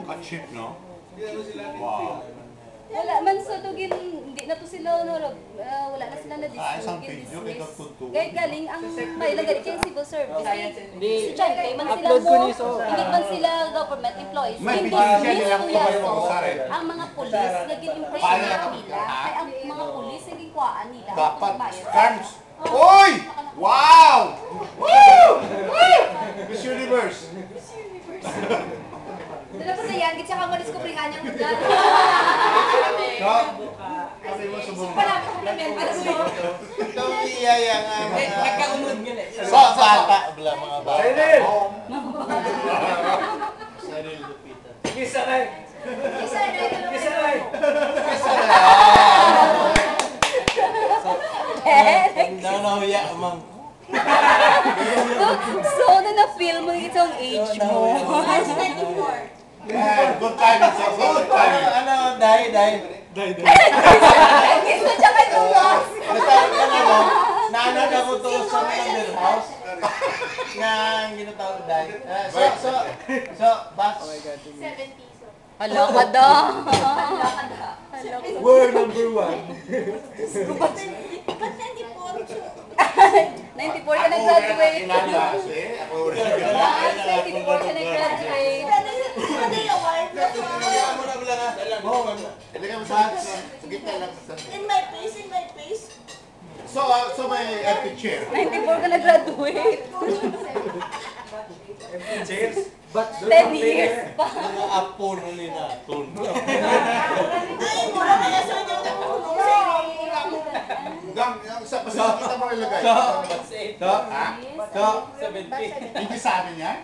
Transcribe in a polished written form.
Ka-cheap, no? Wow. Wala man sa dugin, hindi na to sila, wala na sila na-dismiss. Isang video, ito tuntukan. Kahit galing, ang may nagalit yung civil service. Hindi, Siyempre, man sila upload ko mo, ni So. hindi man sila government employees. May Hindi bigyan dismiss nila to kung yan. kayo mag-usari. Ang mga pulis, naging impressionan nila. Kaya ang mga pulis, naging kuwaan nila. Dapat. Carms. Uy! Wow! Woo! Woo! Miss Universe. Dala po na yan, gitsa ka ma-discovery nga niyang lugar. Kasi mo subong. Palapit ko namin, para sa iyo. Ito iyaya nga. Nagkaunod nga eh. Bata. Mga bata. Silent! Cyril Lupita. Kisa kay! Isa na ito. Kisa kay! Nanahuya amang. So, na-feel mo itong age mo. Yeah, good timing. So good timing. Ano, dahil. Gusto siya kay Tulos. Naanag ako to sa Mother House. Nga ang ginatawag dahil. So, batch. 70. Hala ka daw. Word number 1. 94 ka nag-graduate. Inalas eh. Ako rin. 94 ka nag-graduate. Ilagay mo sa gitna lang. In my face. So may empty chair. 94 ka nag-graduate. Cheers! But 10 years pa. Mga apo na nila. Ay, mura kaya sa inyo tumulong sa inyo. Gang, yung sa kita mo ilagay. So, 70. Hindi sa amin yan?